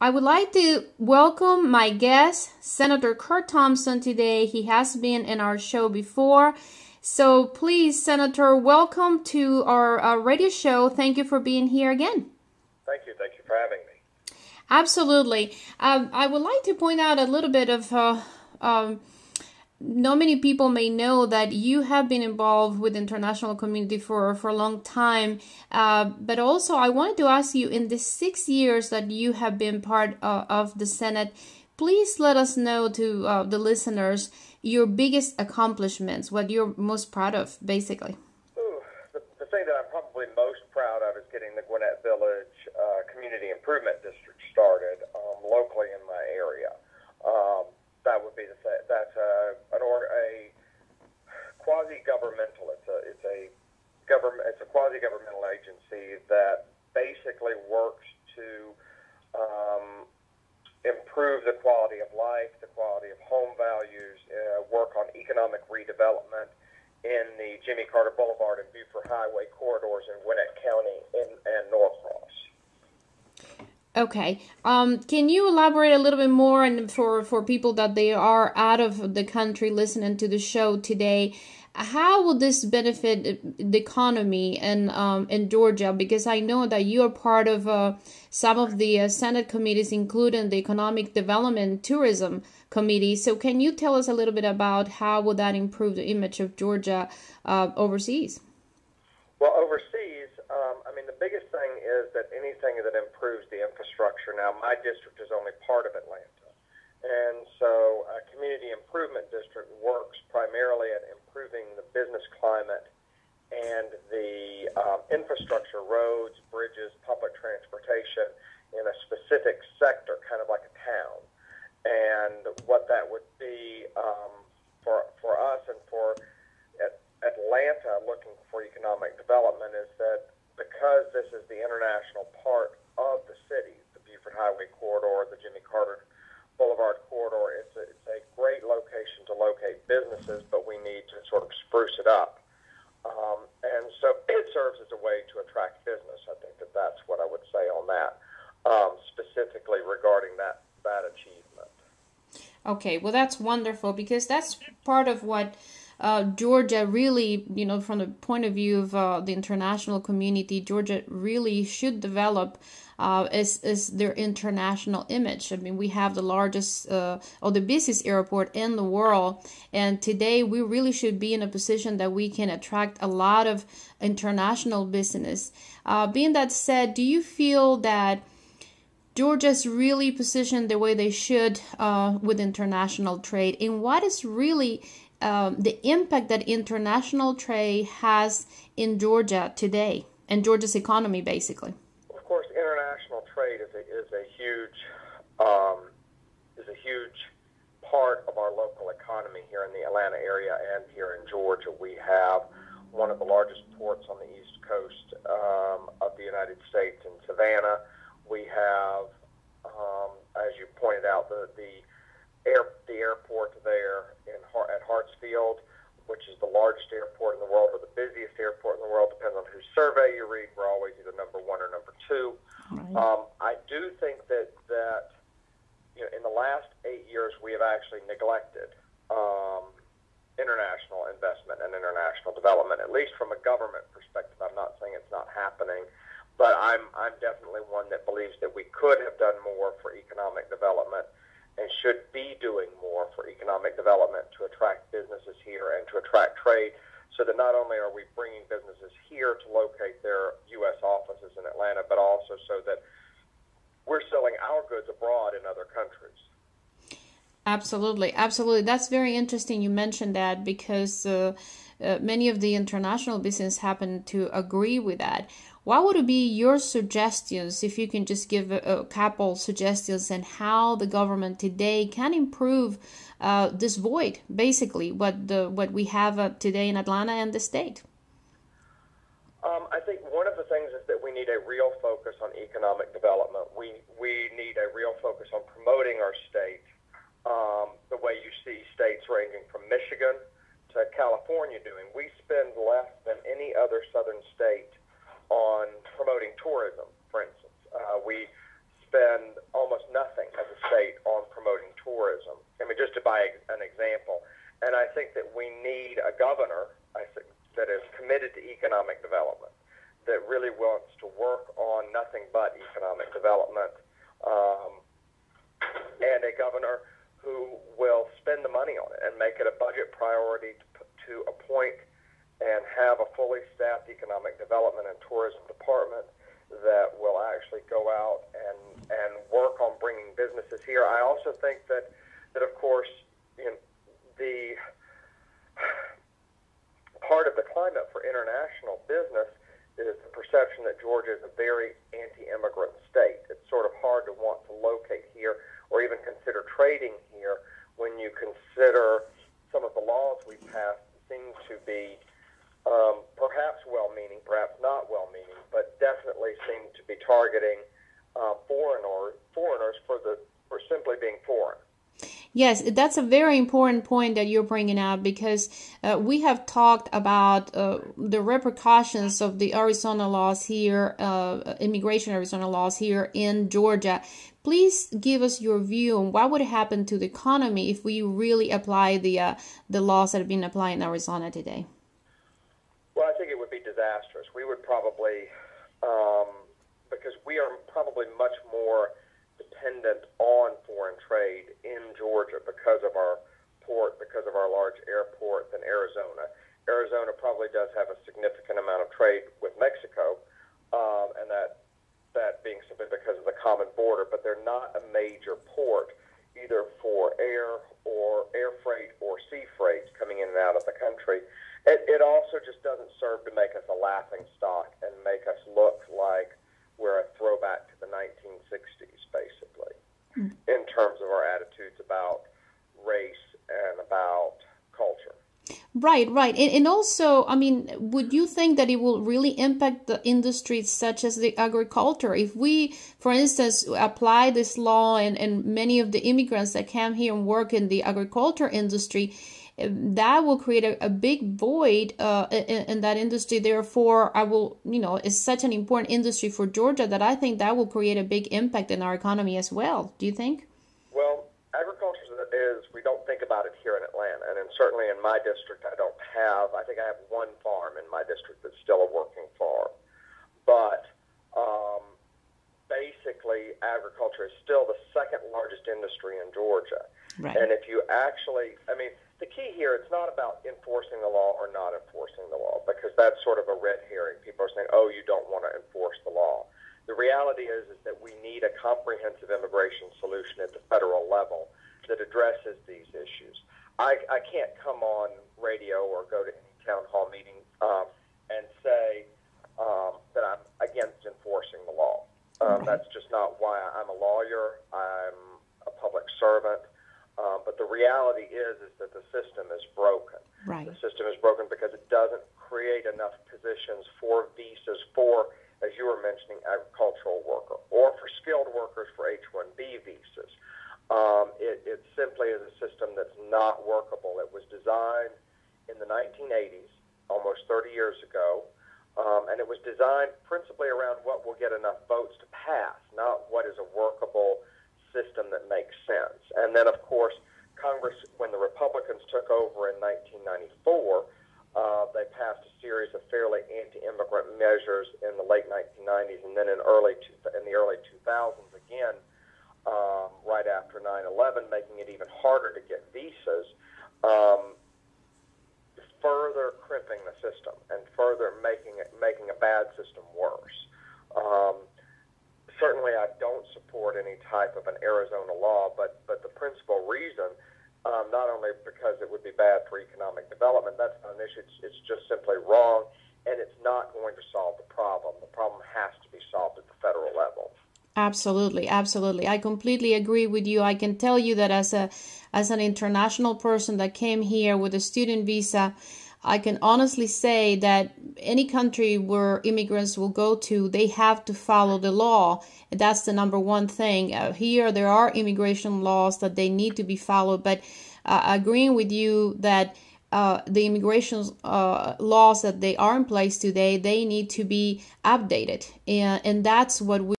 I would like to welcome my guest, Senator Curt Thompson, today. He has been in our show before. So please, Senator, welcome to our radio show. Thank you for being here again. Thank you. Thank you for having me. Absolutely. I would like to point out a little bit of not many people may know that you have been involved with the international community for a long time. But also, I wanted to ask you, in the 6 years that you have been part of the Senate, please let us know to the listeners your biggest accomplishments, what you're most proud of, basically. The thing that I'm probably most proud of is getting the Gwinnett Village Community Improvement District started locally in my area. That would be that's a quasi-governmental. It's a quasi-governmental agency that basically works to improve the quality of life, the quality of home values, work on economic redevelopment in the Jimmy Carter Boulevard and Buford Highway corridors in Gwinnett County and Norcross. Okay. Can you elaborate a little bit more, and for people that they are out of the country listening to the show today, how will this benefit the economy in Georgia? Because I know that you are part of some of the Senate committees, including the Economic Development Tourism Committee. So can you tell us a little bit about how will that improve the image of Georgia overseas? Well, overseas, the biggest thing is that anything that improves the infrastructure. Now, my district is only part of Atlanta, and so a community improvement district works primarily at improving the business climate and the infrastructure, roads, bridges, public transportation in a specific sector, kind of like a town. And what that would be for us and for Atlanta looking for economic development is that because this is the international part of the city, the Buford Highway corridor, the Jimmy Carter Boulevard corridor, it's a great location to locate businesses, but we need to sort of spruce it up. And so it serves as a way to attract business. I think that's what I would say on that, specifically regarding that achievement. Okay, well, that's wonderful, because that's part of what Georgia really, from the point of view of the international community, Georgia really should develop is their international image. I mean, we have the largest or the busiest airport in the world, and today we really should be in a position that we can attract a lot of international business. Being that said, do you feel that Georgia's really positioned the way they should with international trade? And what is really the impact that international trade has in Georgia today and Georgia's economy, basically? Of course, international trade is a huge part of our local economy here in the Atlanta area and here in Georgia. We have one of the largest ports on the east coast of the United States in Savannah. We have, as you pointed out, the airport there at Hartsfield, which is the largest airport in the world or the busiest airport in the world, depends on whose survey you read. We're always either number one or number two. Right. I do think that in the last 8 years we have actually neglected international investment and international development, at least from a government perspective. I'm not saying it's not happening, but I'm definitely one that believes that we could have done more for economic development and should be doing more for economic development to attract businesses here and to attract trade, so that not only are we bringing businesses here to locate their U.S. offices in Atlanta, but also so that we're selling our goods abroad in other countries. Absolutely. Absolutely. That's very interesting you mentioned that, because many of the international business happen to agree with that. What would be your suggestions, if you can just give a couple suggestions, and how the government today can improve this void, basically, what we have today in Atlanta and the state? I think one of the things is that we need a real focus on economic development. We need a real focus on promoting our state, the way you see states ranging from Michigan to California doing. We spend less than any other southern state on promoting tourism, for instance. We spend almost nothing on nothing but economic development, and a governor who will spend the money on it and make it a budget priority to appoint and have a fully staffed economic development and tourism department that will actually go out and work on bringing businesses here. I also think that of course, the part of the climate for international business is the perception that Georgia is a very anti-immigrant state. It's sort of hard to want to locate here or even consider trading here when you consider some of the laws we passed seem to be perhaps well-meaning, perhaps not well-meaning, but definitely seem to be targeting foreigners for simply being foreign. Yes, that's a very important point that you're bringing up, because we have talked about the repercussions of the Arizona laws here, immigration Arizona laws here in Georgia. Please give us your view on what would happen to the economy if we really apply the laws that have been applied in Arizona today. Well, I think it would be disastrous. We would probably, because we are probably much more dependent on foreign trade in Georgia because of our port, because of our large airport than Arizona. Arizona probably does have a significant amount of trade with Mexico, and that being simply because of the common border, but they're not a major port either for air freight or sea freight coming in and out of the country. It also just doesn't serve to make us a laughing stock and make us look like we're a throwback to the 1960s, basically, in terms of our attitudes about race and about culture. Right. And also, I mean, would you think that it will really impact the industries such as the agriculture? If we, for instance, apply this law and many of the immigrants that come here and work in the agriculture industry, that will create a big void in that industry. Therefore, it's such an important industry for Georgia that I think that will create a big impact in our economy as well. Do you think? Well, agriculture we don't think about it here in Atlanta, and certainly in my district, I think I have one farm in my district that's still a working farm. But basically, agriculture is still the second largest industry in Georgia. Right. And if you actually, the key here, it's not about enforcing the law or not enforcing the law, because that's sort of a red herring. People are saying, oh, you don't want to enforce the law. The reality is that we need a comprehensive immigration solution at the federal level that addresses these issues. I can't come on radio or go to any town hall meeting and say that I'm against enforcing the law. That's just not why I'm a lawyer. I'm a public servant. But the reality is that the system is broken. Right. The system is broken because it doesn't create enough positions for visas for, as you were mentioning, agricultural worker, or for skilled workers for H-1B visas. It simply is a system that's not workable. It was designed in the 1980s, almost 30 years ago, and it was designed principally around what will get enough votes to pass, not what is a workable system that makes sense. And then, of course, Congress, when the Republicans took over in 1994, they passed a series of fairly anti-immigrant measures in the late 1990s, and then in the early 2000s again, right after 9/11, making it even harder to get visas, further crimping the system and further making a bad system worse. Certainly, I don't support any type of an Arizona law, but the principal reason, not only because it would be bad for economic development, that's not an issue, it's just simply wrong, and it's not going to solve the problem. The problem has to be solved at the federal level. Absolutely. I completely agree with you. I can tell you that as an international person that came here with a student visa, I can honestly say that any country where immigrants will go to, they have to follow the law. That's the number one thing. Here, there are immigration laws that they need to be followed, but agreeing with you that the immigration laws that they are in place today, they need to be updated. And that's what we